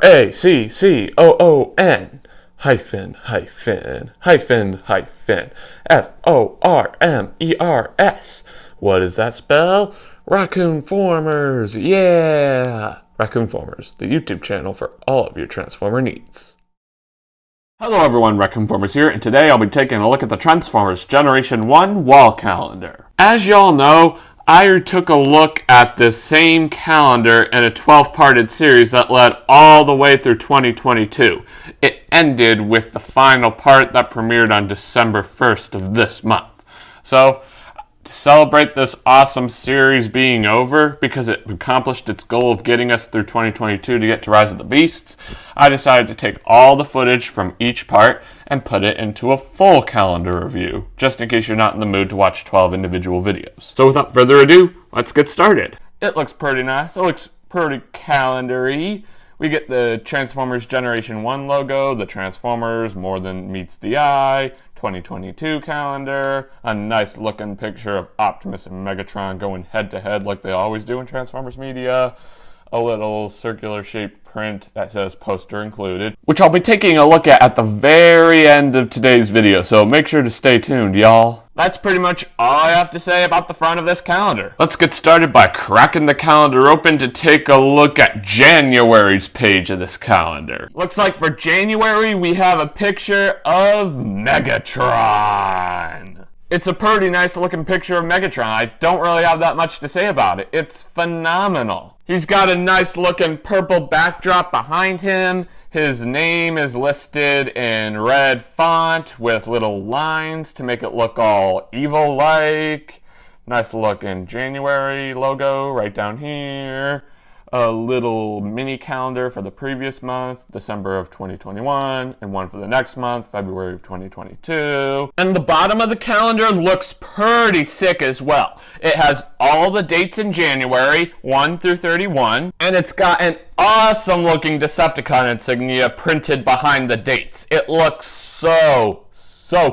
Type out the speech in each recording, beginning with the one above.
Raccoon hyphen hyphen hyphen hyphen Formers. What does that spell? Raccoon-Formers, yeah! Raccoon-Formers, the YouTube channel for all of your Transformer needs. Hello everyone, Raccoon-Formers here, and today I'll be taking a look at the Transformers Generation 1 wall calendar. As y'all know, I took a look at this same calendar in a 12-parted series that led all the way through 2022. It ended with the final part that premiered on December 1st of this month. So, to celebrate this awesome series being over, because it accomplished its goal of getting us through 2022 to get to Rise of the Beasts, I decided to take all the footage from each part and put it into a full calendar review, just in case you're not in the mood to watch 12 individual videos. So without further ado, let's get started. It looks pretty nice. It looks pretty calendar-y. We get the Transformers Generation 1 logo, the Transformers More Than Meets the Eye, 2022 calendar, a nice looking picture of Optimus and Megatron going head to head like they always do in Transformers media, a little circular shaped print that says poster included, which I'll be taking a look at the very end of today's video, so make sure to stay tuned, y'all. That's pretty much all I have to say about the front of this calendar. Let's get started by cracking the calendar open to take a look at January's page of this calendar. Looks like for January we have a picture of Megatron. It's a pretty nice looking picture of Megatron. I don't really have that much to say about it. It's phenomenal. He's got a nice looking purple backdrop behind him. His name is listed in red font with little lines to make it look all evil-like. Nice looking January logo right down here. A little mini calendar for the previous month, December of 2021, and one for the next month, February of 2022. And the bottom of the calendar looks pretty sick as well. It has all the dates in January, 1 through 31, and it's got an awesome looking Decepticon insignia printed behind the dates. It looks so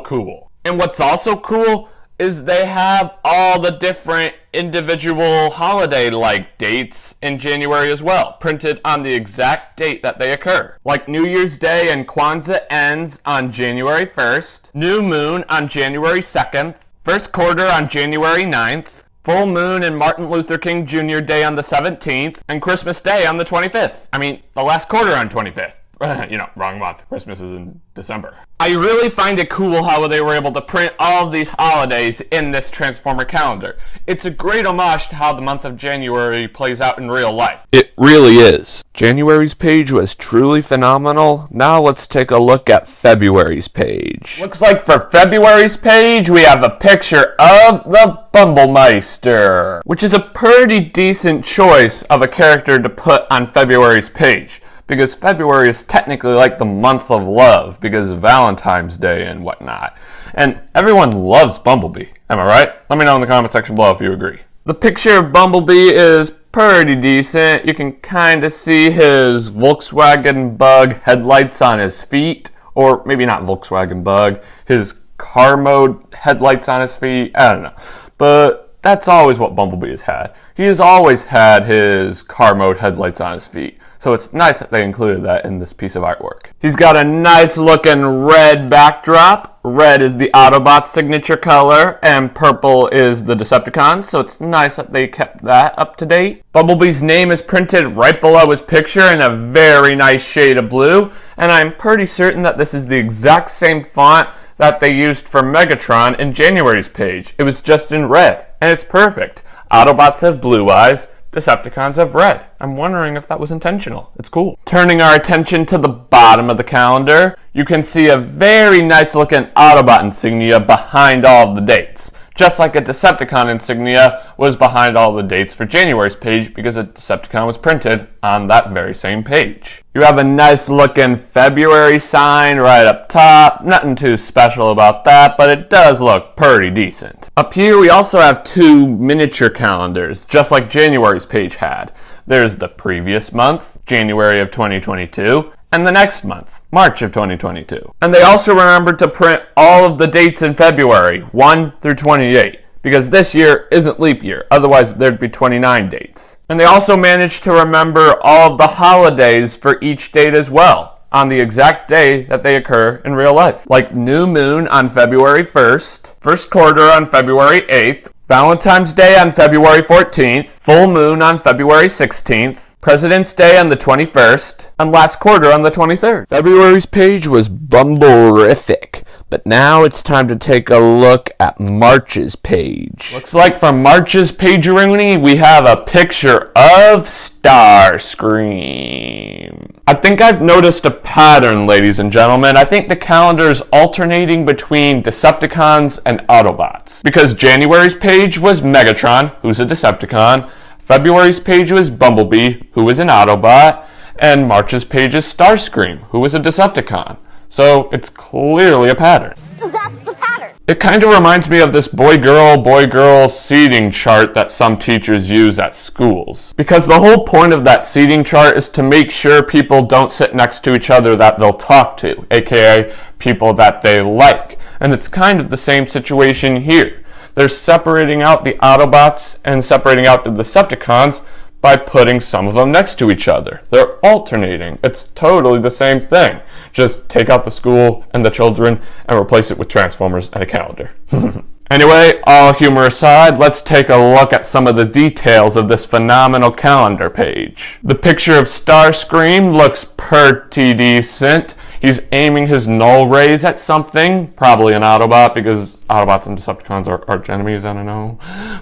cool. And what's also cool is they have all the different individual holiday-like dates in January as well, printed on the exact date that they occur. Like New Year's Day and Kwanzaa ends on January 1st, New Moon on January 2nd, First Quarter on January 9th, Full Moon and Martin Luther King Jr. Day on the 17th, and Christmas Day on the 25th. I mean, the last quarter on 25th. Wrong month. Christmas is in December. I really find it cool how they were able to print all of these holidays in this Transformer calendar. It's a great homage to how the month of January plays out in real life. It really is. January's page was truly phenomenal. Now let's take a look at February's page. Looks like for February's page, we have a picture of the Bumblemeister, which is a pretty decent choice of a character to put on February's page, because February is technically like the month of love because of Valentine's Day and whatnot. And everyone loves Bumblebee, am I right? Let me know in the comment section below if you agree. The picture of Bumblebee is pretty decent. You can kind of see his Volkswagen Bug headlights on his feet, or maybe not Volkswagen Bug, his car mode headlights on his feet, I don't know. But that's always what Bumblebee has had. He has always had his car mode headlights on his feet. So it's nice that they included that in this piece of artwork. He's got a nice looking red backdrop. Red is the Autobot signature color, and purple is the Decepticons, so it's nice that they kept that up to date. Bumblebee's name is printed right below his picture in a very nice shade of blue, and I'm pretty certain that this is the exact same font that they used for Megatron in January's page. It was just in red, and it's perfect. Autobots have blue eyes. Decepticons have red. I'm wondering if that was intentional. It's cool. Turning our attention to the bottom of the calendar, you can see a very nice looking Autobot insignia behind all of the dates. Just like a Decepticon insignia was behind all the dates for January's page because a Decepticon was printed on that very same page. You have a nice looking February sign right up top. Nothing too special about that, but it does look pretty decent. Up here we also have two miniature calendars, just like January's page had. There's the previous month, January of 2022, and the next month, March of 2022. And they also remembered to print all of the dates in February, 1 through 28, because this year isn't leap year, otherwise there'd be 29 dates. And they also managed to remember all of the holidays for each date as well, on the exact day that they occur in real life. Like new moon on February 1st, first quarter on February 8th, Valentine's Day on February 14th, full moon on February 16th, President's Day on the 21st, and last quarter on the 23rd. February's page was bumblerific, but now it's time to take a look at March's page. Looks like for March's pageroonie, we have a picture of Starscream. I think I've noticed a pattern, ladies and gentlemen. I think the calendar is alternating between Decepticons and Autobots. Because January's page was Megatron, who's a Decepticon, February's page was Bumblebee, who was an Autobot, and March's page is Starscream, who was a Decepticon. So it's clearly a pattern. That's the pattern. It kind of reminds me of this boy-girl seating chart that some teachers use at schools. Because the whole point of that seating chart is to make sure people don't sit next to each other that they'll talk to, aka people that they like. And it's kind of the same situation here. They're separating out the Autobots and separating out the Decepticons by putting some of them next to each other. They're alternating. It's totally the same thing. Just take out the school and the children and replace it with Transformers and a calendar. Anyway, all humor aside, let's take a look at some of the details of this phenomenal calendar page. The picture of Starscream looks pretty decent. He's aiming his null rays at something, probably an Autobot, because Autobots and Decepticons are arch enemies, I don't know.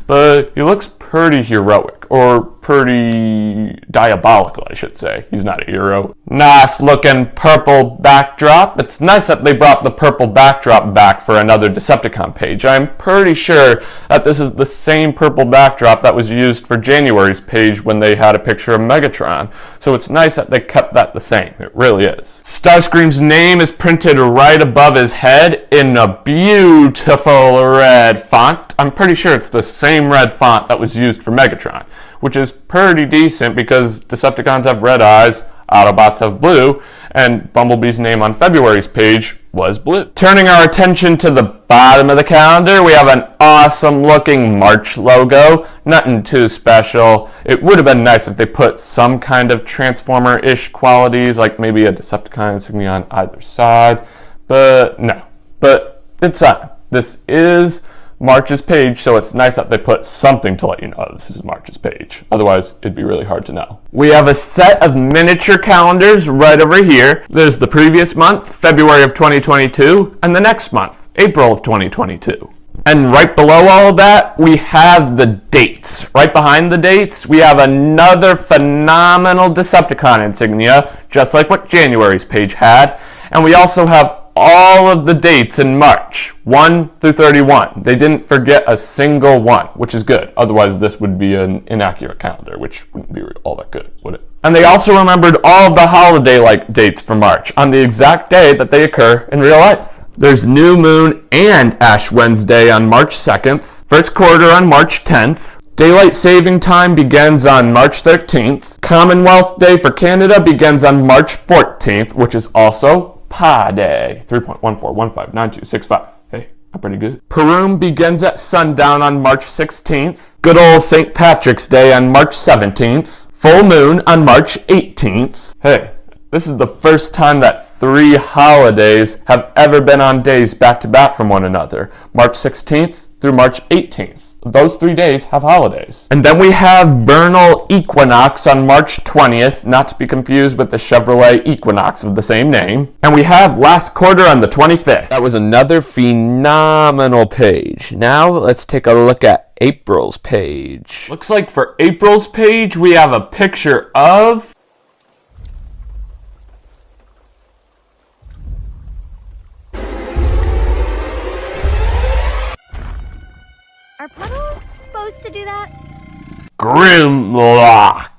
But he looks pretty heroic, or pretty diabolical, I should say. He's not a hero. Nice looking purple backdrop. It's nice that they brought the purple backdrop back for another Decepticon page. I'm pretty sure that this is the same purple backdrop that was used for January's page when they had a picture of Megatron. So it's nice that they kept that the same. It really is. Starscream's name is printed right above his head in a beautiful red font. I'm pretty sure it's the same red font that was used for Megatron, which is pretty decent because Decepticons have red eyes, Autobots have blue, and Bumblebee's name on February's page was blue. Turning our attention to the bottom of the calendar, we have an awesome looking March logo. Nothing too special. It would have been nice if they put some kind of Transformer-ish qualities, like maybe a Decepticon insignia on either side, but no. But it's fine. This is March's page, so it's nice that they put something to let you know this is March's page. Otherwise, it'd be really hard to know. We have a set of miniature calendars right over here. There's the previous month, February of 2022, and the next month, April of 2022. And right below all of that, we have the dates. Right behind the dates, we have another phenomenal Decepticon insignia, just like what January's page had. And we also have all of the dates in March, 1 through 31. They didn't forget a single one, which is good. Otherwise, this would be an inaccurate calendar, which wouldn't be all that good, would it? And they also remembered all of the holiday-like dates for March on the exact day that they occur in real life. There's New Moon and Ash Wednesday on March 2nd, first quarter on March 10th, Daylight Saving Time begins on March 13th, Commonwealth Day for Canada begins on March 14th, which is also Pi Day, 3.14159265. Hey, I'm pretty good. Purim begins at sundown on March 16th. Good old St. Patrick's Day on March 17th. Full moon on March 18th. Hey, this is the first time that 3 holidays have ever been on days back to back from one another. March 16th through March 18th. Those 3 days have holidays. And then we have vernal equinox on March 20th, not to be confused with the Chevrolet Equinox of the same name. And we have last quarter on the 25th. That was another phenomenal page. Now let's take a look at April's page. Looks like for April's page, we have a picture of Are puddles supposed to do that? Grimlock.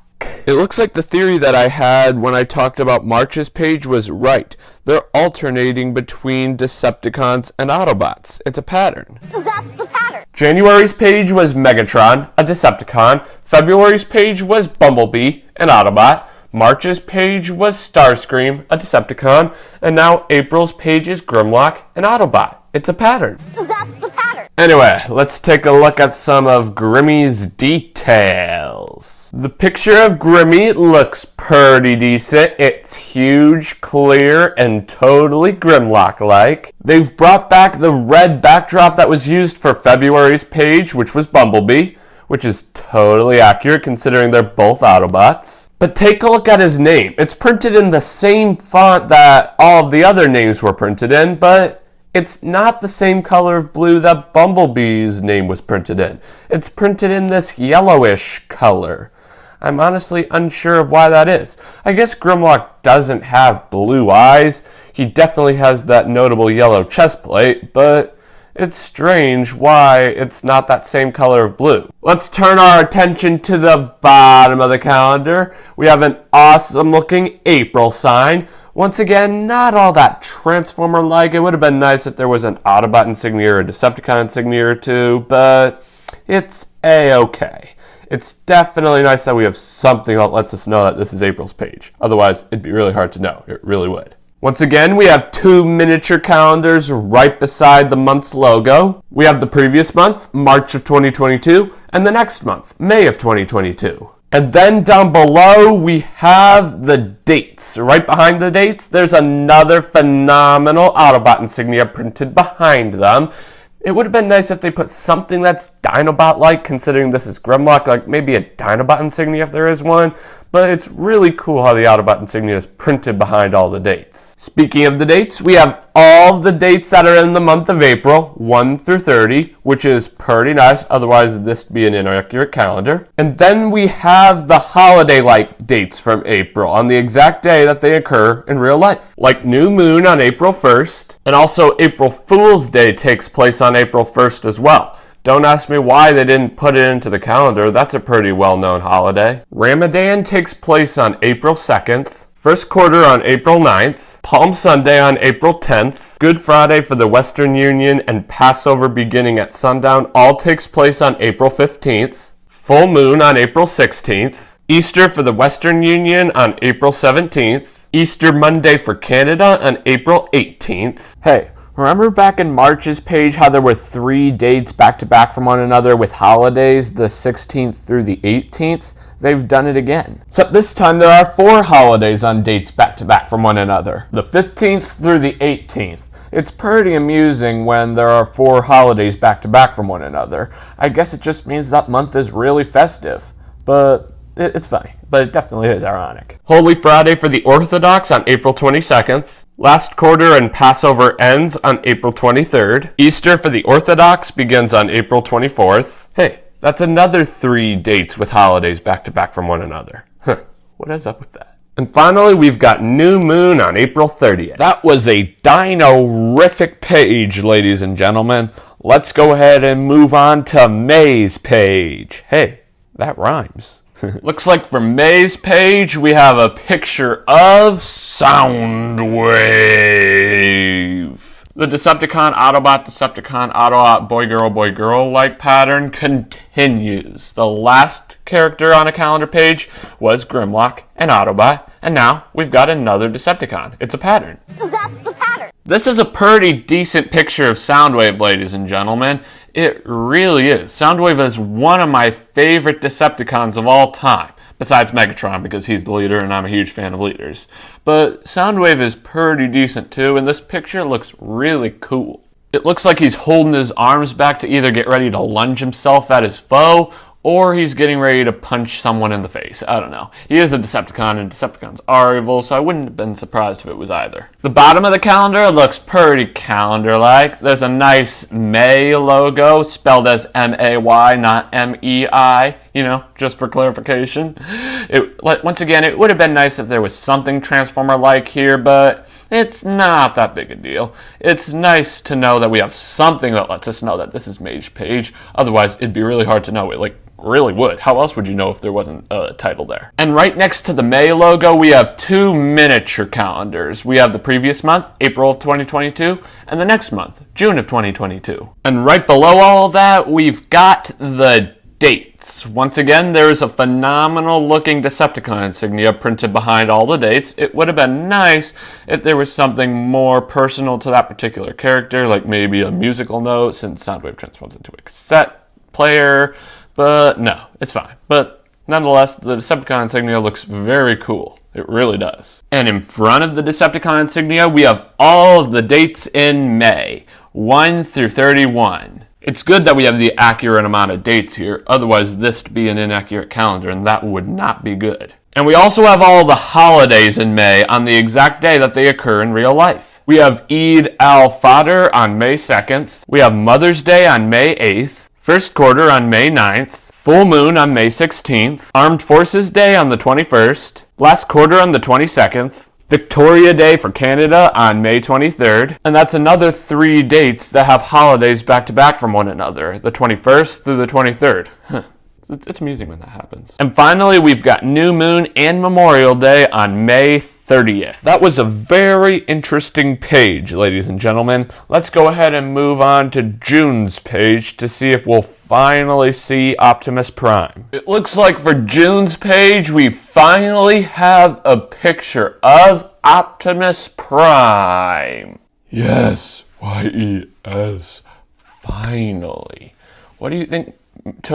It looks like the theory that I had when I talked about March's page was right. They're alternating between Decepticons and Autobots. It's a pattern. That's the pattern. January's page was Megatron, a Decepticon. February's page was Bumblebee, an Autobot. March's page was Starscream, a Decepticon. And now April's page is Grimlock, an Autobot. It's a pattern. That's the pattern. Anyway, let's take a look at some of Grimmy's details. The picture of Grimmy looks pretty decent. It's huge, clear, and totally Grimlock-like. They've brought back the red backdrop that was used for February's page, which was Bumblebee, which is totally accurate considering they're both Autobots. But take a look at his name. It's printed in the same font that all of the other names were printed in, but it's not the same color of blue that Bumblebee's name was printed in. It's printed in this yellowish color. I'm honestly unsure of why that is. I guess Grimlock doesn't have blue eyes. He definitely has that notable yellow chest plate, but it's strange why it's not that same color of blue. Let's turn our attention to the bottom of the calendar. We have an awesome looking April sign. Once again, not all that Transformer-like. It would have been nice if there was an Autobot insignia or a Decepticon insignia or two, but it's A-okay. It's definitely nice that we have something that lets us know that this is April's page. Otherwise, it'd be really hard to know. It really would. Once again, we have two miniature calendars right beside the month's logo. We have the previous month, March of 2022, and the next month, May of 2022. And then down below, we have the dates. Right behind the dates, there's another phenomenal Autobot insignia printed behind them. It would have been nice if they put something that's Dinobot-like, considering this is Grimlock, like maybe a Dinobot insignia if there is one. But it's really cool how the Autobot insignia is printed behind all the dates. Speaking of the dates, we have all the dates that are in the month of April, 1 through 30, which is pretty nice. Otherwise, this would be an inaccurate calendar. And then we have the holiday-like dates from April on the exact day that they occur in real life. Like New Moon on April 1st, and also April Fool's Day takes place on April 1st as well. Don't ask me why they didn't put it into the calendar. That's a pretty well-known holiday. Ramadan takes place on April 2nd. First quarter on April 9th. Palm Sunday on April 10th. Good Friday for the Western Union and Passover beginning at sundown all takes place on April 15th. Full Moon on April 16th. Easter for the Western Union on April 17th. Easter Monday for Canada on April 18th. Hey, remember back in March's page how there were 3 dates back-to-back from one another with holidays, the 16th through the 18th? They've done it again. Except this time there are 4 holidays on dates back-to-back from one another, the 15th through the 18th. It's pretty amusing when there are 4 holidays back-to-back from one another. I guess it just means that month is really festive. But it's funny, but it definitely is ironic. Holy Friday for the Orthodox on April 22nd. Last quarter and Passover ends on April 23rd. Easter for the Orthodox begins on April 24th. Hey, that's another 3 dates with holidays back-to-back from one another. What is up with that? And finally, we've got New Moon on April 30th. That was a dino-rific page, ladies and gentlemen. Let's go ahead and move on to May's page. Hey, that rhymes. Looks like for May's page, we have a picture of Soundwave. The Decepticon, Autobot, boy, girl like pattern continues. The last character on a calendar page was Grimlock and Autobot, and now we've got another Decepticon. It's a pattern. That's the pattern. This is a pretty decent picture of Soundwave, ladies and gentlemen. It really is. Soundwave is one of my favorite Decepticons of all time. Besides Megatron, because he's the leader and I'm a huge fan of leaders. But Soundwave is pretty decent too, and this picture looks really cool. It looks like he's holding his arms back to either get ready to lunge himself at his foe, or he's getting ready to punch someone in the face. I don't know. He is a Decepticon, and Decepticons are evil, so I wouldn't have been surprised if it was either. The bottom of the calendar looks pretty calendar-like. There's a nice May logo, spelled as M-A-Y, not M-E-I, you know, just for clarification. Once again, it would have been nice if there was something Transformer-like here, but it's not that big a deal. It's nice to know that we have something that lets us know that this is May's page. Otherwise, it'd be really hard to know. It really would. How else would you know if there wasn't a title there? And right next to the May logo, we have 2 miniature calendars. We have the previous month, April of 2022, and the next month, June of 2022. And right below all of that, we've got the dates. dates. Once again, there is a phenomenal looking Decepticon insignia printed behind all the dates. It would have been nice if there was something more personal to that particular character, like maybe a musical note since Soundwave transforms into a cassette player, but no, it's fine. But nonetheless, the Decepticon insignia looks very cool. It really does. And in front of the Decepticon insignia, we have all of the dates in May, 1 through 31. It's good that we have the accurate amount of dates here, otherwise this would be an inaccurate calendar, and that would not be good. And we also have all the holidays in May on the exact day that they occur in real life. We have Eid al-Fitr on May 2nd, we have Mother's Day on May 8th, First Quarter on May 9th, Full Moon on May 16th, Armed Forces Day on the 21st, Last Quarter on the 22nd, Victoria Day for Canada on May 23rd, and that's another 3 dates that have holidays back to back from one another, the 21st through the 23rd. It's amusing when that happens. And finally, we've got New Moon and Memorial Day on May 30th. That was a very interesting page, ladies and gentlemen. Let's go ahead and move on to June's page to see if we'll finally see Optimus Prime. It looks like for June's page, we finally have a picture of Optimus Prime. Yes, Y-E-S, finally. What do you think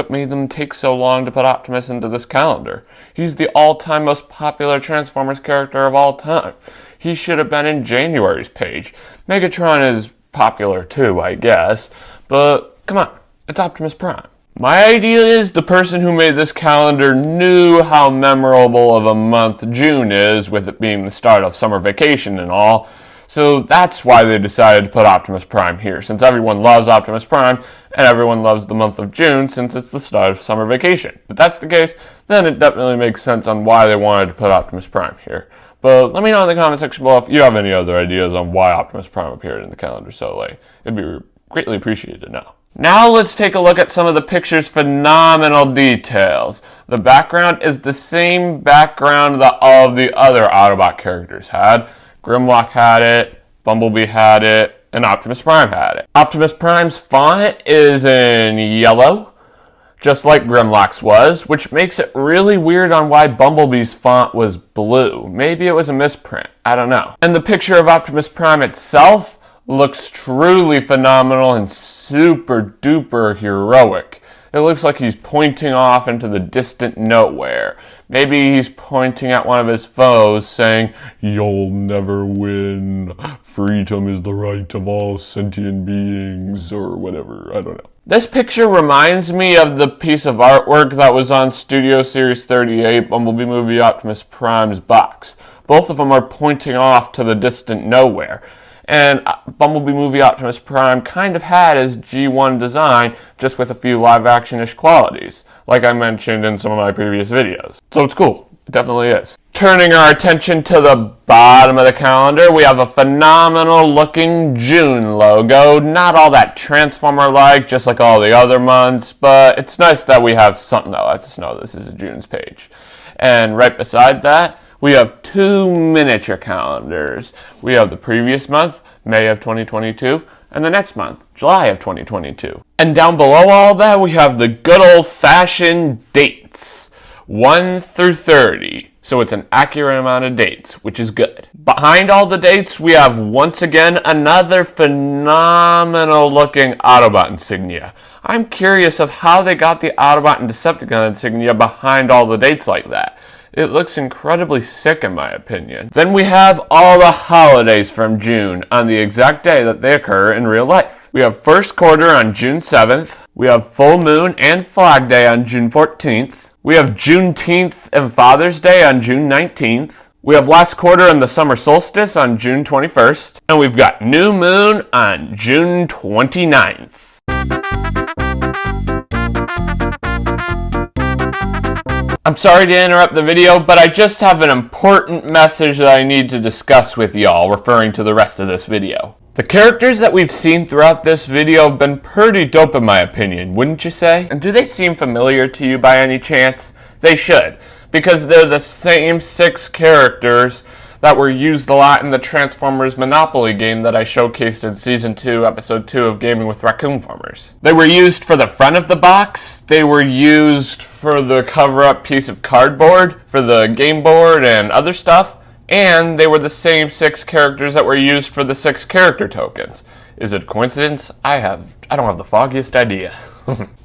made them take so long to put Optimus into this calendar? He's the all-time most popular Transformers character of all time. He should have been in January's page. Megatron is popular too, I guess, but come on, it's Optimus Prime. My idea is the person who made this calendar knew how memorable of a month June is, with it being the start of summer vacation and all. So that's why they decided to put Optimus Prime here, since everyone loves Optimus Prime, and everyone loves the month of June since it's the start of summer vacation. If that's the case, then it definitely makes sense on why they wanted to put Optimus Prime here. But let me know in the comment section below if you have any other ideas on why Optimus Prime appeared in the calendar so late. It'd be greatly appreciated to know. Now let's take a look at some of the picture's phenomenal details. The background is the same background that all of the other Autobot characters had. Grimlock had it, Bumblebee had it, and Optimus Prime had it. Optimus Prime's font is in yellow, just like Grimlock's was, which makes it really weird on why Bumblebee's font was blue. Maybe it was a misprint, I don't know. And the picture of Optimus Prime itself looks truly phenomenal and super duper heroic. It looks like he's pointing off into the distant nowhere. Maybe he's pointing at one of his foes saying, "You'll never win. Freedom is the right of all sentient beings," or whatever, I don't know. This picture reminds me of the piece of artwork that was on Studio Series 38, Bumblebee Movie Optimus Prime's box. Both of them are pointing off to the distant nowhere. And Bumblebee Movie Optimus Prime kind of had his G1 design, just with a few live-action-ish qualities, like I mentioned in some of my previous videos. So it's cool. It definitely is. Turning our attention to the bottom of the calendar, we have a phenomenal-looking June logo. Not all that Transformer-like, just like all the other months, but it's nice that we have something that lets us know this is a June's page. And right beside that, we have 2 miniature calendars. We have the previous month, May of 2022, and the next month, July of 2022. And down below all that, we have the good old-fashioned dates, 1 through 30. So it's an accurate amount of dates, which is good. Behind all the dates, we have, once again, another phenomenal-looking Autobot insignia. I'm curious of how they got the Autobot and Decepticon insignia behind all the dates like that. It looks incredibly sick in my opinion. Then we have all the holidays from June on the exact day that they occur in real life. We have First Quarter on June 7th. We have Full Moon and Flag Day on June 14th. We have Juneteenth and Father's Day on June 19th. We have Last Quarter and the Summer Solstice on June 21st. And we've got New Moon on June 29th. I'm sorry to interrupt the video, but I just have an important message that I need to discuss with y'all, referring to the rest of this video. The characters that we've seen throughout this video have been pretty dope in my opinion, wouldn't you say? And do they seem familiar to you by any chance? They should, because they're the same 6 characters that were used a lot in the Transformers Monopoly game that I showcased in Season 2, Episode 2 of Gaming with Raccoon-Formers. They were used for the front of the box, they were used for the cover-up piece of cardboard, for the game board and other stuff, and they were the same 6 characters that were used for the 6 character tokens. Is it a coincidence? I don't have the foggiest idea.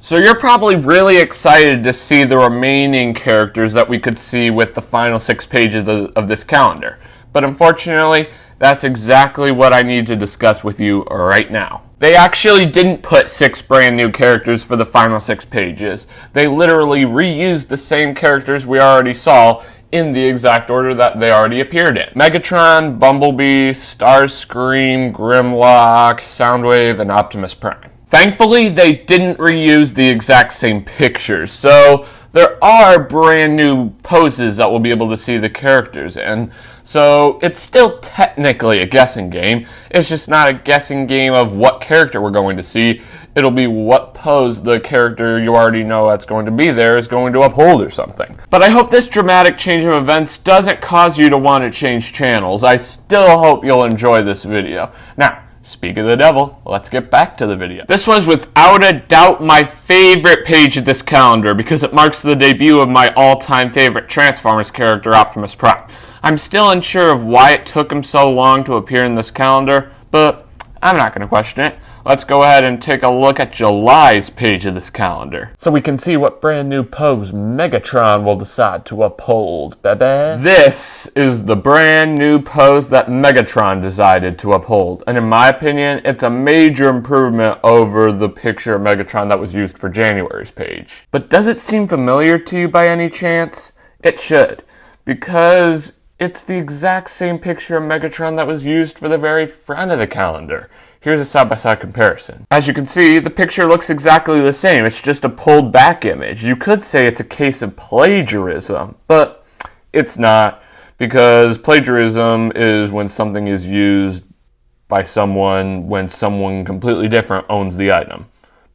So you're probably really excited to see the remaining characters that we could see with the final 6 pages of this calendar. But unfortunately, that's exactly what I need to discuss with you right now. They actually didn't put 6 brand new characters for the final 6 pages. They literally reused the same characters we already saw in the exact order that they already appeared in. Megatron, Bumblebee, Starscream, Grimlock, Soundwave, and Optimus Prime. Thankfully, they didn't reuse the exact same pictures, so there are brand new poses that we'll be able to see the characters in. So it's still technically a guessing game. It's just not a guessing game of what character we're going to see. It'll be what pose the character you already know that's going to be there is going to uphold or something. But I hope this dramatic change of events doesn't cause you to want to change channels. I still hope you'll enjoy this video. Now, speak of the devil, let's get back to the video. This was without a doubt my favorite page of this calendar because it marks the debut of my all-time favorite Transformers character, Optimus Prime. I'm still unsure of why it took him so long to appear in this calendar, but I'm not going to question it. Let's go ahead and take a look at July's page of this calendar, so we can see what brand new pose Megatron will decide to uphold, baby. This is the brand new pose that Megatron decided to uphold, and in my opinion, it's a major improvement over the picture of Megatron that was used for January's page. But does it seem familiar to you by any chance? It should, because it's the exact same picture of Megatron that was used for the very front of the calendar. Here's a side-by-side comparison. As you can see, the picture looks exactly the same. It's just a pulled back image. You could say it's a case of plagiarism, but it's not, because plagiarism is when something is used by someone when someone completely different owns the item.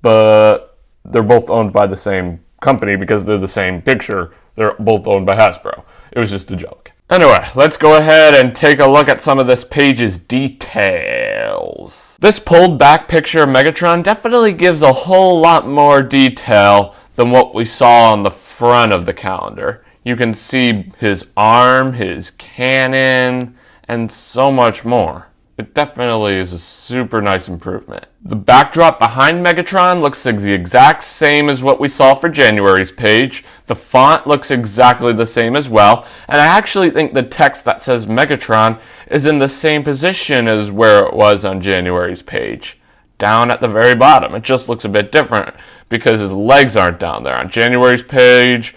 But they're both owned by the same company because they're the same picture. They're both owned by Hasbro. It was just a joke. Anyway, let's go ahead and take a look at some of this page's details. This pulled back picture of Megatron definitely gives a whole lot more detail than what we saw on the front of the calendar. You can see his arm, his cannon, and so much more. It definitely is a super nice improvement. The backdrop behind Megatron looks the exact same as what we saw for January's page. The font looks exactly the same as well, and I actually think the text that says Megatron is in the same position as where it was on January's page. Down at the very bottom. It just looks a bit different because his legs aren't down there. On January's page,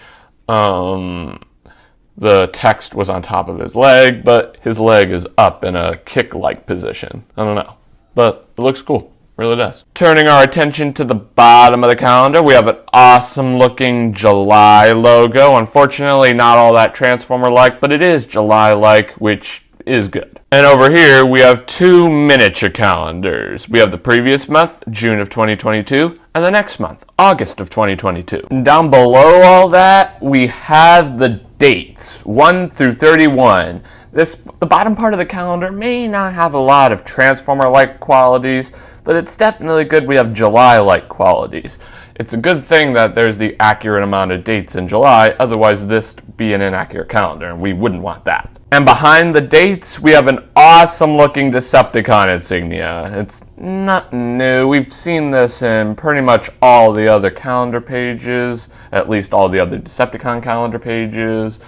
the text was on top of his leg, but his leg is up in a kick-like position. I don't know, but it looks cool. Really does. Turning our attention to the bottom of the calendar, we have an awesome-looking July logo. Unfortunately, not all that Transformer-like, but it is July-like, which is good. And over here, we have 2 miniature calendars. We have the previous month, June of 2022, and the next month, August of 2022. And down below all that, we have the dates, 1 through 31. The bottom part of the calendar may not have a lot of Transformer-like qualities, but it's definitely good we have July-like qualities. It's a good thing that there's the accurate amount of dates in July, otherwise this would be an inaccurate calendar, and we wouldn't want that. And behind the dates, we have an awesome-looking Decepticon insignia. It's not new. We've seen this in pretty much all the other calendar pages, at least all the other Decepticon calendar pages,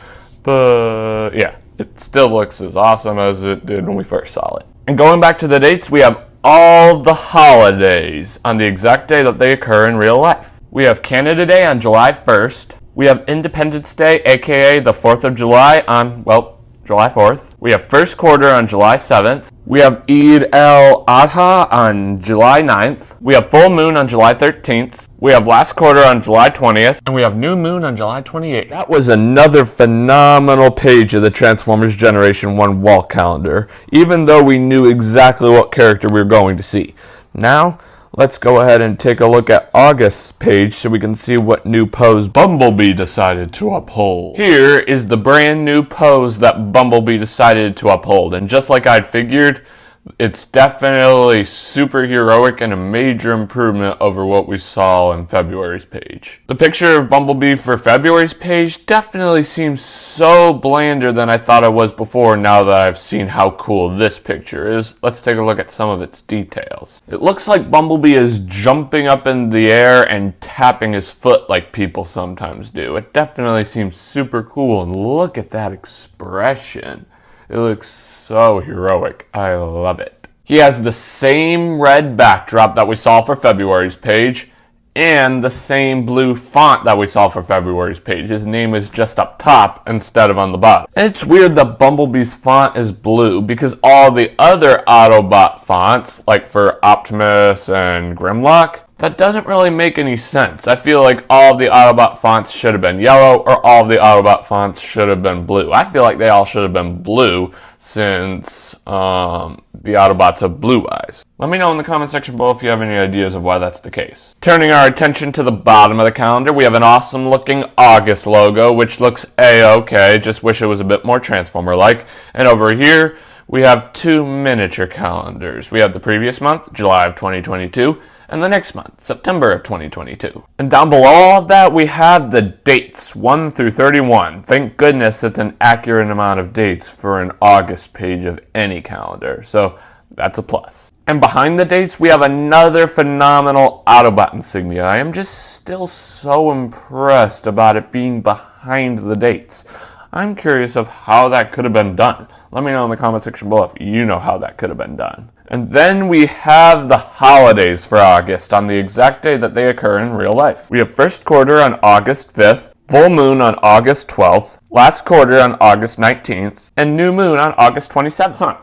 but yeah, it still looks as awesome as it did when we first saw it. And going back to the dates, we have all the holidays on the exact day that they occur in real life. We have Canada Day on July 1st. We have Independence Day, aka the 4th of July on, well, July 4th. We have first quarter on July 7th. We have Eid al-Adha on July 9th. We have full moon on July 13th. We have last quarter on July 20th. And we have new moon on July 28th. That was another phenomenal page of the Transformers Generation 1 wall calendar, even though we knew exactly what character we were going to see. Now, Let's go ahead and take a look at August's page so we can see what new pose Bumblebee decided to uphold. Here is the brand new pose that Bumblebee decided to uphold, and just like I'd figured, it's definitely super heroic and a major improvement over what we saw in February's page. The picture of Bumblebee for February's page definitely seems so blander than I thought it was before now that I've seen how cool this picture is. Let's take a look at some of its details. It looks like Bumblebee is jumping up in the air and tapping his foot like people sometimes do. It definitely seems super cool, and look at that expression. It looks so heroic. I love it. He has the same red backdrop that we saw for February's page and the same blue font that we saw for February's page. His name is just up top instead of on the bottom. And it's weird that Bumblebee's font is blue because all the other Autobot fonts, like for Optimus and Grimlock, that doesn't really make any sense. I feel like all of the Autobot fonts should have been yellow or all of the Autobot fonts should have been blue. I feel like they all should have been blue since the Autobots have blue eyes. Let me know in the comment section below if you have any ideas of why that's the case. Turning our attention to the bottom of the calendar, we have an awesome looking August logo, which looks a-okay, just wish it was a bit more Transformer-like. And over here, we have two miniature calendars. We have the previous month, July of 2022, and the next month, September of 2022. And down below all of that, we have the dates, 1 through 31. Thank goodness it's an accurate amount of dates for an August page of any calendar, so that's a plus. And behind the dates, we have another phenomenal Autobot insignia. I am just still so impressed about it being behind the dates. I'm curious of how that could have been done. Let me know in the comment section below if you know how that could have been done. And then we have the holidays for August on the exact day that they occur in real life. We have first quarter on August 5th, full moon on August 12th, last quarter on August 19th, and new moon on August 27th.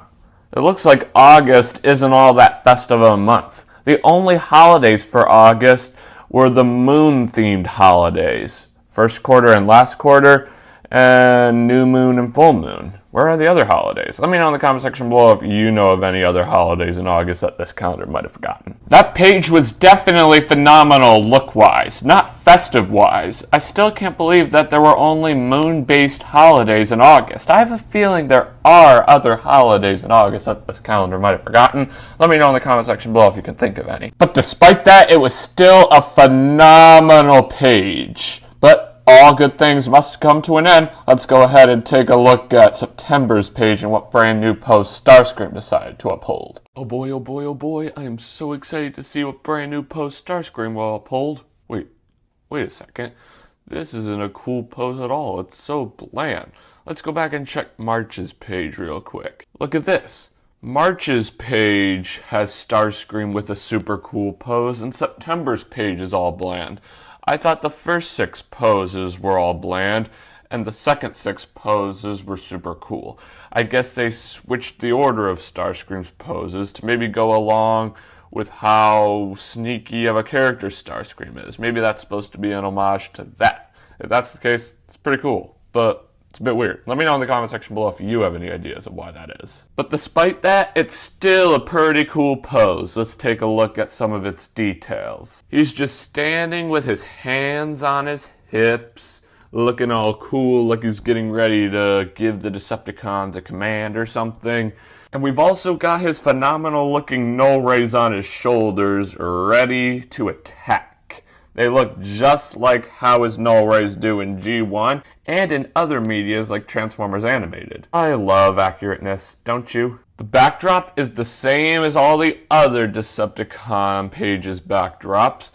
It looks like August isn't all that festive of a month. The only holidays for August were the moon-themed holidays. First quarter and last quarter, and new moon and full moon. Where are the other holidays? Let me know in the comment section below if you know of any other holidays in August that this calendar might have forgotten. That page was definitely phenomenal look-wise, not festive-wise. I still can't believe that there were only moon-based holidays in August. I have a feeling there are other holidays in August that this calendar might have forgotten. Let me know in the comment section below if you can think of any. But despite that, it was still a phenomenal page. But all good things must come to an end. Let's go ahead and take a look at September's page and what brand new pose Starscream decided to uphold. Oh boy, oh boy, oh boy, I am so excited to see what brand new pose Starscream will uphold. Wait a second. This isn't a cool pose at all. It's so bland. Let's go back and check March's page real quick. Look at this. March's page has Starscream with a super cool pose, and September's page is all bland. I thought the first 6 poses were all bland, and the second 6 poses were super cool. I guess they switched the order of Starscream's poses to maybe go along with how sneaky of a character Starscream is. Maybe that's supposed to be an homage to that. If that's the case, it's pretty cool, but it's a bit weird. Let me know in the comment section below if you have any ideas of why that is. But despite that, it's still a pretty cool pose. Let's take a look at some of its details. He's just standing with his hands on his hips, looking all cool like he's getting ready to give the Decepticons a command or something. And we've also got his phenomenal looking null rays on his shoulders ready to attack. They look just like how his null rays do in G1 and in other medias like Transformers Animated. I love accurateness, don't you? The backdrop is the same as all the other Decepticon pages backdrops,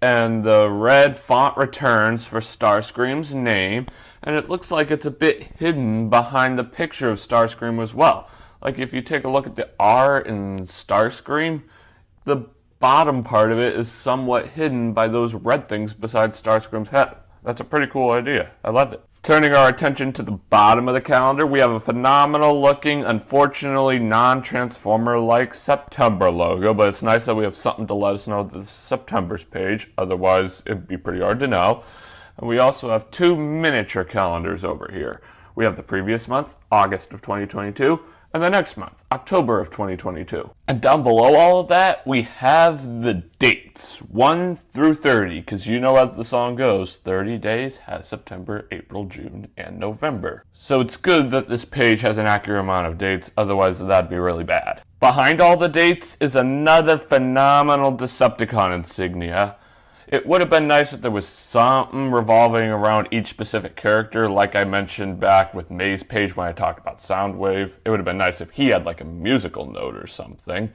and the red font returns for Starscream's name, and it looks like it's a bit hidden behind the picture of Starscream as well. Like if you take a look at the R in Starscream, the bottom part of it is somewhat hidden by those red things beside Starscream's head. That's a pretty cool idea. I love it. Turning our attention to the bottom of the calendar, we have a phenomenal looking, unfortunately non-Transformer-like September logo, but it's nice that we have something to let us know that this is September's page, otherwise it'd be pretty hard to know. And we also have 2 miniature calendars over here. We have the previous month, August of 2022, and the next month, October of 2022. And down below all of that, we have the dates, 1 through 30, because you know as the song goes, 30 days has September, April, June, and November. So it's good that this page has an accurate amount of dates, otherwise that'd be really bad. Behind all the dates is another phenomenal Decepticon insignia. It would have been nice if there was something revolving around each specific character, like I mentioned back with May's page when I talked about Soundwave. It would have been nice if he had like a musical note or something.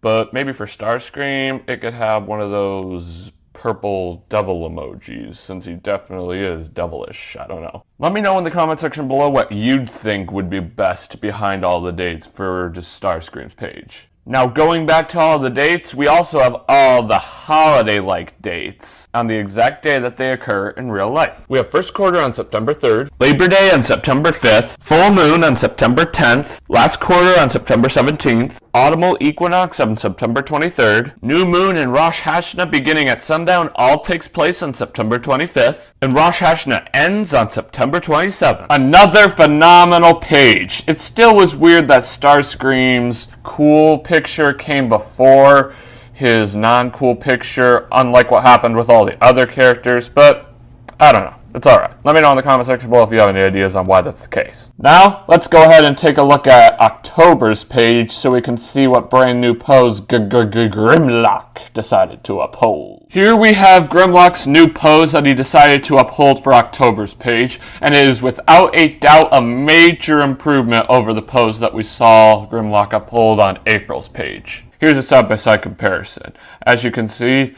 But maybe for Starscream, it could have one of those purple devil emojis, since he definitely is devilish. I don't know. Let me know in the comment section below what you'd think would be best behind all the dates for just Starscream's page. Now, going back to all the dates, we also have all the holiday-like dates on the exact day that they occur in real life. We have first quarter on September 3rd, Labor Day on September 5th, full moon on September 10th, last quarter on September 17th, autumnal equinox on September 23rd, new moon and Rosh Hashanah beginning at sundown all takes place on September 25th, and Rosh Hashanah ends on September 27th. Another phenomenal page. It still was weird that Starscream's cool picture came before his non-cool picture, unlike what happened with all the other characters, but I don't know. It's alright. Let me know in the comment section below if you have any ideas on why that's the case. Now, let's go ahead and take a look at October's page so we can see what brand new pose Grimlock decided to uphold. Here we have Grimlock's new pose that he decided to uphold for October's page, and it is without a doubt a major improvement over the pose that we saw Grimlock uphold on April's page. Here's a side-by-side comparison. As you can see,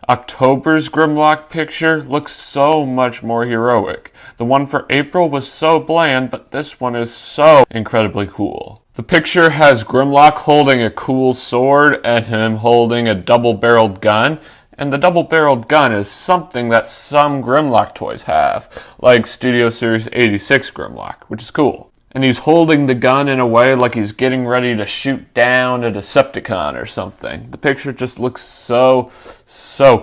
October's Grimlock picture looks so much more heroic. The one for April was so bland, but this one is so incredibly cool. The picture has Grimlock holding a cool sword and him holding a double-barreled gun, and the double-barreled gun is something that some Grimlock toys have, like Studio Series 86 Grimlock, which is cool. And he's holding the gun in a way like he's getting ready to shoot down a Decepticon or something. The picture just looks so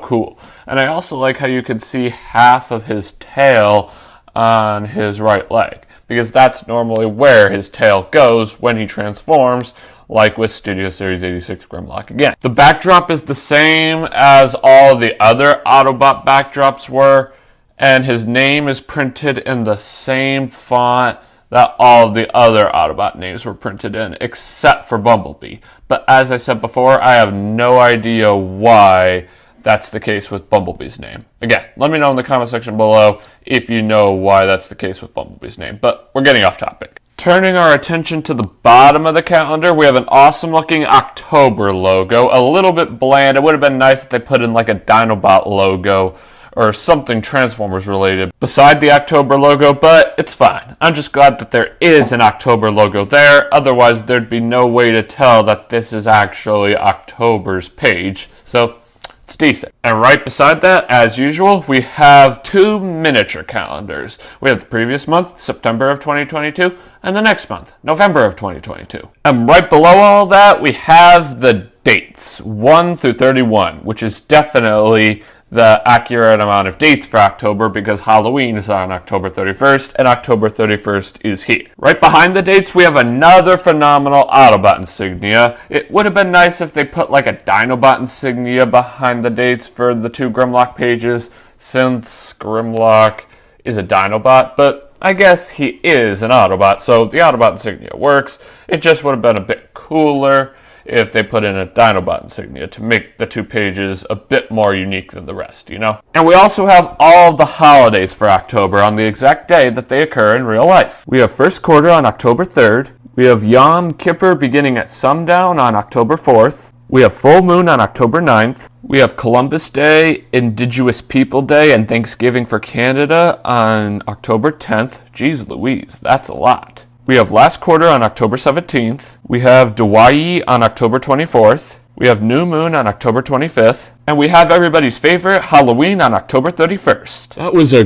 cool. And I also like how you can see half of his tail on his right leg, because that's normally where his tail goes when he transforms, like with Studio Series 86 Grimlock again. The backdrop is the same as all the other Autobot backdrops were, and his name is printed in the same font that all of the other Autobot names were printed in, except for Bumblebee. But as I said before, I have no idea why that's the case with Bumblebee's name. Again, let me know in the comment section below if you know why that's the case with Bumblebee's name, but we're getting off topic. Turning our attention to the bottom of the calendar, we have an awesome looking October logo, a little bit bland. It would have been nice if they put in like a Dinobot logo or something Transformers related beside the October logo, but it's fine. I'm just glad that there is an October logo there, otherwise there'd be no way to tell that this is actually October's page, so it's decent. And right beside that, as usual, we have two miniature calendars. We have the previous month, September of 2022, and the next month, November of 2022. And right below all that, we have the dates, 1 through 31, which is definitely the accurate amount of dates for October, because Halloween is on October 31st and October 31st is here. Right behind the dates we have another phenomenal Autobot insignia. It would have been nice if they put like a Dinobot insignia behind the dates for the two Grimlock pages, since Grimlock is a Dinobot, but I guess he is an Autobot, so the Autobot insignia works. It just would have been a bit cooler if they put in a Dinobot insignia to make the two pages a bit more unique than the rest, you know? And we also have all of the holidays for October on the exact day that they occur in real life. We have first quarter on October 3rd. We have Yom Kippur beginning at sundown on October 4th. We have full moon on October 9th. We have Columbus Day, Indigenous People Day, and Thanksgiving for Canada on October 10th. Jeez Louise, that's a lot. We have last quarter on October 17th. We have Dwayyi on October 24th. We have new moon on October 25th. And we have everybody's favorite Halloween on October 31st. That was a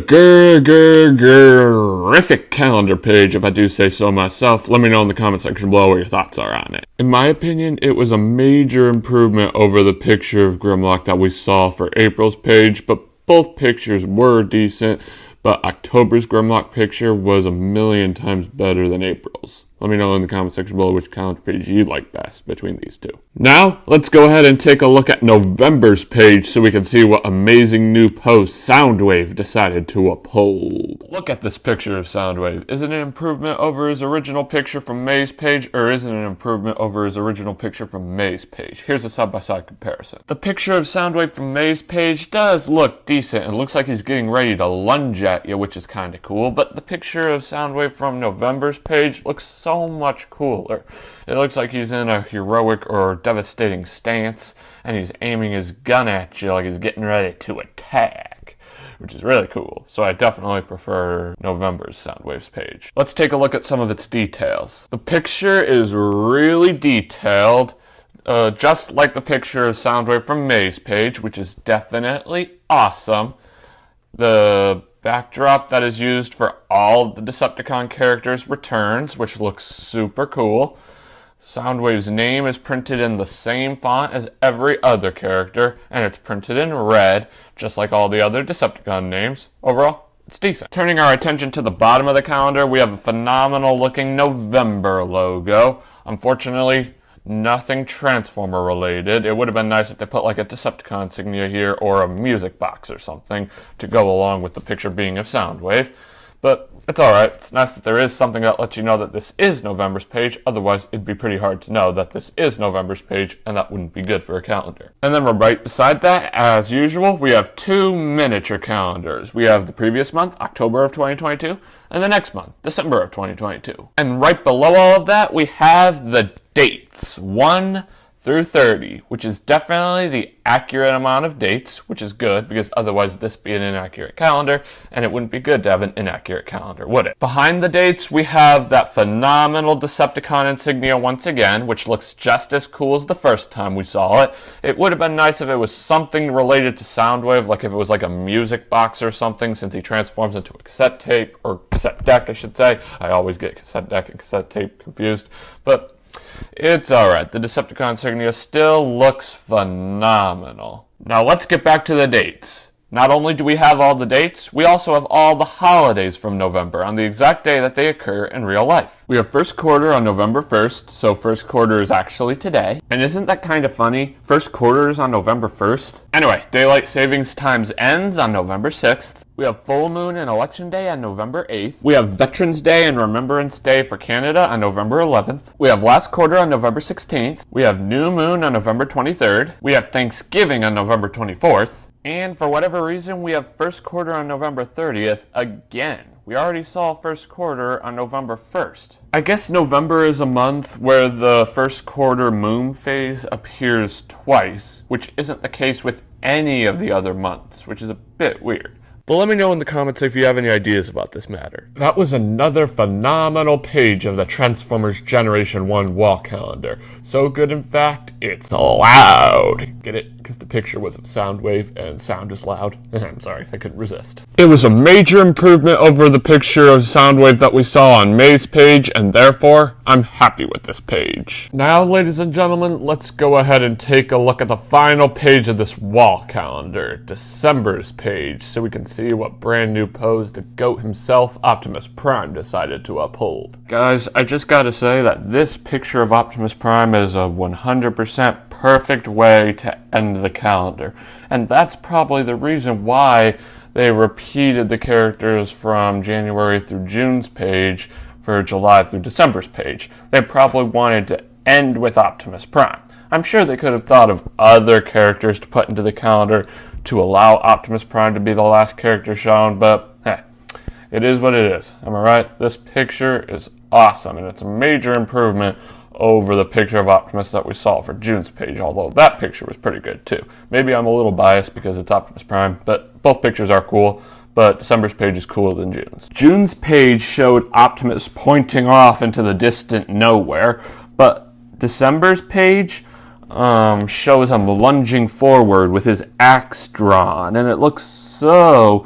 terrific calendar page, if I do say so myself. Let me know in the comment section below what your thoughts are on it. In my opinion, it was a major improvement over the picture of Grimlock that we saw for April's page, but both pictures were decent. But October's Grimlock picture was a million times better than April's. Let me know in the comment section below which calendar page you like best between these two. Now, let's go ahead and take a look at November's page so we can see what amazing new post Soundwave decided to uphold. Look at this picture of Soundwave. Is it an improvement over his original picture from May's page, or is it an improvement over his original picture from May's page? Here's a side-by-side comparison. The picture of Soundwave from May's page does look decent and looks like he's getting ready to lunge at you, which is kind of cool, but the picture of Soundwave from November's page looks so much cooler. It looks like he's in a heroic or devastating stance, and he's aiming his gun at you like he's getting ready to attack, which is really cool. So I definitely prefer November's Soundwave's page. Let's take a look at some of its details. The picture is really detailed, just like the picture of Soundwave from May's page, which is definitely awesome. The backdrop that is used for all the Decepticon characters returns, which looks super cool. Soundwave's name is printed in the same font as every other character, and it's printed in red, just like all the other Decepticon names. Overall, it's decent. Turning our attention to the bottom of the calendar, we have a phenomenal looking November logo. Unfortunately, nothing Transformer related. It would have been nice if they put like a Decepticon insignia here or a music box or something to go along with the picture being of Soundwave. But it's alright. It's nice that there is something that lets you know that this is November's page. Otherwise, it'd be pretty hard to know that this is November's page, and that wouldn't be good for a calendar. And then right beside that, as usual, we have two miniature calendars. We have the previous month, October of 2022, and the next month, December of 2022. And right below all of that, we have the dates, 1 through 30, which is definitely the accurate amount of dates, which is good, because otherwise this would be an inaccurate calendar, and it wouldn't be good to have an inaccurate calendar, would it? Behind the dates, we have that phenomenal Decepticon insignia once again, which looks just as cool as the first time we saw it. It would have been nice if it was something related to Soundwave, like if it was like a music box or something, since he transforms into a cassette tape, or cassette deck, I should say. I always get cassette deck and cassette tape confused, but it's alright. The Decepticon insignia still looks phenomenal. Now let's get back to the dates. Not only do we have all the dates, we also have all the holidays from November on the exact day that they occur in real life. We have first quarter on November 1st, so first quarter is actually today. And isn't that kind of funny? First quarter is on November 1st. Anyway, daylight savings times ends on November 6th. We have full moon and election day on November 8th. We have Veterans Day and Remembrance Day for Canada on November 11th. We have last quarter on November 16th. We have new moon on November 23rd. We have Thanksgiving on November 24th. And for whatever reason, we have first quarter on November 30th again. We already saw first quarter on November 1st. I guess November is a month where the first quarter moon phase appears twice, which isn't the case with any of the other months, which is a bit weird. But let me know in the comments if you have any ideas about this matter. That was another phenomenal page of the Transformers Generation 1 wall calendar. So good, in fact, it's loud. Get it? Because the picture was of Soundwave, and sound is loud. I'm sorry, I couldn't resist. It was a major improvement over the picture of Soundwave that we saw on May's page, and therefore, I'm happy with this page. Now, ladies and gentlemen, let's go ahead and take a look at the final page of this wall calendar, December's page, so we can see what brand new pose the GOAT himself, Optimus Prime, decided to uphold. Guys, I just gotta say that this picture of Optimus Prime is a 100% perfect way to end the calendar. And that's probably the reason why they repeated the characters from January through June's page for July through December's page. They probably wanted to end with Optimus Prime. I'm sure they could have thought of other characters to put into the calendar to allow Optimus Prime to be the last character shown, but it is what it is. Am I right? This picture is awesome, and it's a major improvement over the picture of Optimus that we saw for June's page, although that picture was pretty good too. Maybe I'm a little biased because it's Optimus Prime, but both pictures are cool, but December's page is cooler than June's. June's page showed Optimus pointing off into the distant nowhere, but December's page shows him lunging forward with his axe drawn, and it looks so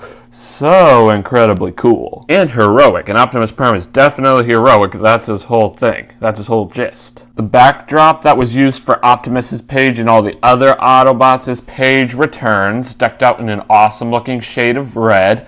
incredibly cool. And heroic, and Optimus Prime is definitely heroic. That's his whole thing. That's his whole gist. The backdrop that was used for Optimus's page and all the other Autobots' page returns, decked out in an awesome looking shade of red.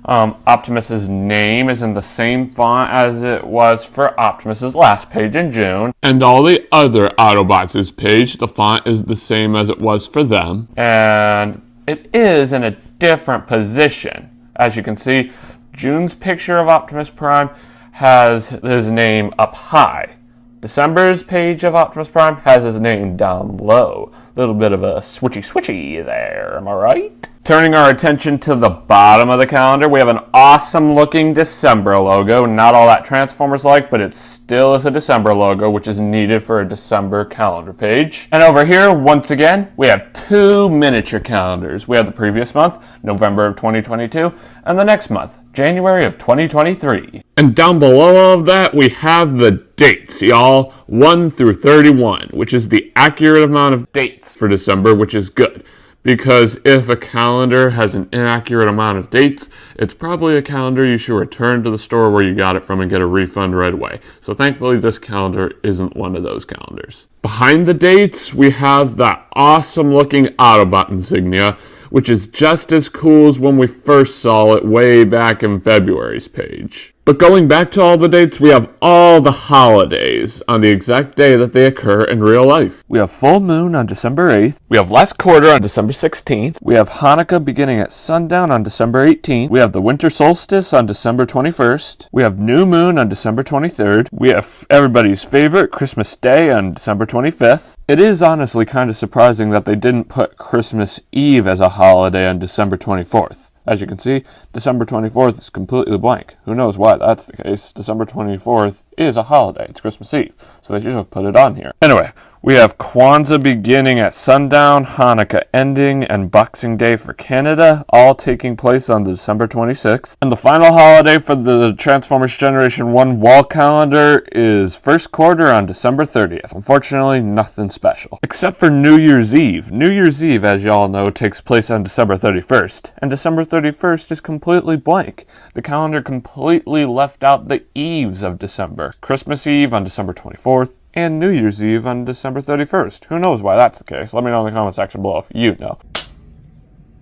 Optimus's name is in the same font as it was for Optimus's last page in June. And all the other Autobots' page, the font is the same as it was for them. And it is in a different position. As you can see, June's picture of Optimus Prime has his name up high. December's page of Optimus Prime has his name down low. A little bit of a switchy there, am I right? Turning our attention to the bottom of the calendar, we have an awesome looking December logo. Not all that Transformers-like, but it still is a December logo, which is needed for a December calendar page. And over here, once again, we have two miniature calendars. We have the previous month, November of 2022, and the next month, January of 2023. And down below all of that, we have the dates, y'all, 1 through 31, which is the accurate amount of dates for December, which is good. Because if a calendar has an inaccurate amount of dates, it's probably a calendar you should return to the store where you got it from and get a refund right away. So thankfully this calendar isn't one of those calendars. Behind the dates, we have that awesome looking Autobot insignia, which is just as cool as when we first saw it way back in February's page. But going back to all the dates, we have all the holidays on the exact day that they occur in real life. We have full moon on December 8th. We have last quarter on December 16th. We have Hanukkah beginning at sundown on December 18th. We have the winter solstice on December 21st. We have new moon on December 23rd. We have everybody's favorite Christmas Day on December 25th. It is honestly kind of surprising that they didn't put Christmas Eve as a holiday on December 24th. As you can see, December 24th is completely blank. Who knows why that's the case? December 24th is a holiday. It's Christmas Eve, so they should have put it on here. Anyway, we have Kwanzaa beginning at sundown, Hanukkah ending, and Boxing Day for Canada, all taking place on December 26th. And the final holiday for the Transformers Generation 1 wall calendar is first quarter on December 30th. Unfortunately, nothing special. Except for New Year's Eve. New Year's Eve, as y'all know, takes place on December 31st. And December 31st is completely blank. The calendar completely left out the eves of December. Christmas Eve on December 24th. And New Year's Eve on December 31st. Who knows why that's the case? Let me know in the comment section below if you know.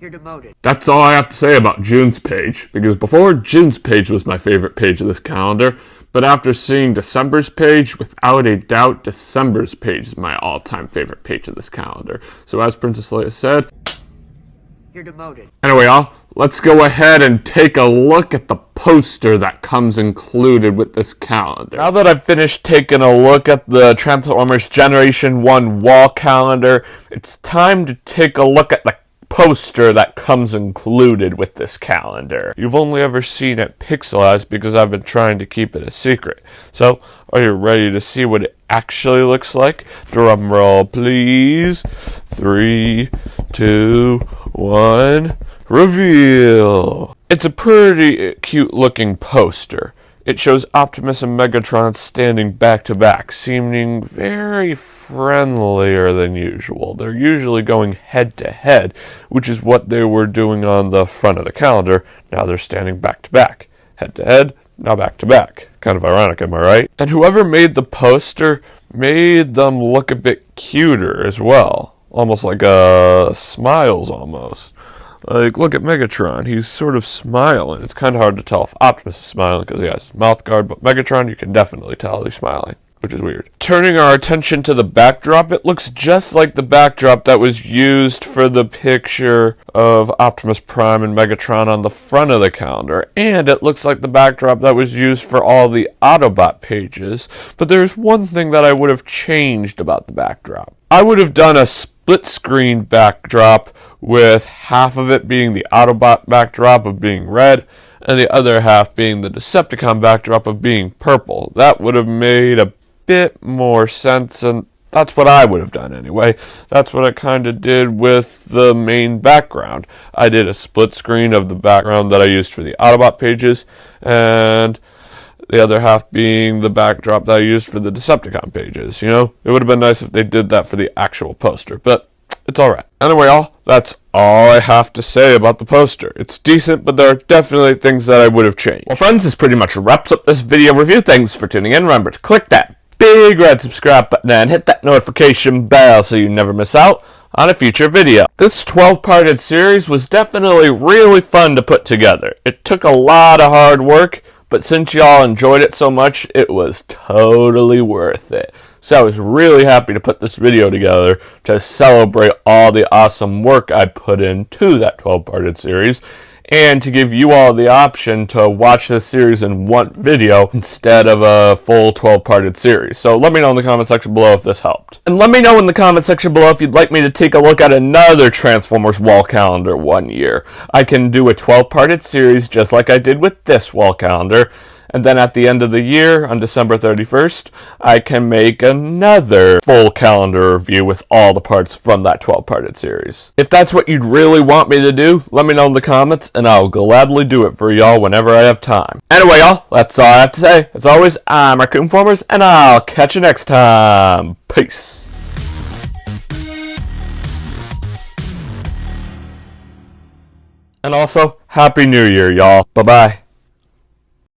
You're demoted. That's all I have to say about June's page, because before, June's page was my favorite page of this calendar, but after seeing December's page, without a doubt, December's page is my all-time favorite page of this calendar. So as Princess Leia said, you're demoted. Anyway, y'all, let's go ahead and take a look at the poster that comes included with this calendar. Now that I've finished taking a look at the Transformers Generation 1 wall calendar, it's time to take a look at the poster that comes included with this calendar. You've only ever seen it pixelized because I've been trying to keep it a secret. So, are you ready to see what it actually looks like? Drum roll, please. 3, 2, 1, reveal! It's a pretty cute looking poster. It shows Optimus and Megatron standing back to back, seeming very friendlier than usual. They're usually going head to head, which is what they were doing on the front of the calendar. Now they're standing back to back. Head to head, now back to back. Kind of ironic, am I right? And whoever made the poster made them look a bit cuter as well. Almost like smiles almost. Like, look at Megatron. He's sort of smiling. It's kind of hard to tell if Optimus is smiling because he has his mouth guard, but Megatron, you can definitely tell he's smiling, which is weird. Turning our attention to the backdrop, it looks just like the backdrop that was used for the picture of Optimus Prime and Megatron on the front of the calendar, and it looks like the backdrop that was used for all the Autobot pages, but there's one thing that I would have changed about the backdrop. I would have done a split screen backdrop with half of it being the Autobot backdrop of being red and the other half being the Decepticon backdrop of being purple. That would have made a bit more sense, and that's what I would have done anyway. That's what I kind of did with the main background. I did a split screen of the background that I used for the Autobot pages, and the other half being the backdrop that I used for the Decepticon pages, you know? It would have been nice if they did that for the actual poster, but it's alright. Anyway, y'all, that's all I have to say about the poster. It's decent, but there are definitely things that I would have changed. Well, friends, this pretty much wraps up this video review. Thanks for tuning in. Remember to click that big red subscribe button and hit that notification bell so you never miss out on a future video. This 12-parted series was definitely really fun to put together. It took a lot of hard work, but since y'all enjoyed it so much, it was totally worth it. So I was really happy to put this video together to celebrate all the awesome work I put into that 12-parted series, and to give you all the option to watch this series in one video instead of a full 12-parted series. So let me know in the comment section below if this helped. And let me know in the comment section below if you'd like me to take a look at another Transformers wall calendar one year. I can do a 12-parted series just like I did with this wall calendar, and then at the end of the year, on December 31st, I can make another full calendar review with all the parts from that 12-parted series. If that's what you'd really want me to do, let me know in the comments, and I'll gladly do it for y'all whenever I have time. Anyway, y'all, that's all I have to say. As always, I'm Raccoon-Formers, and I'll catch you next time. Peace. And also, Happy New Year, y'all. Bye-bye.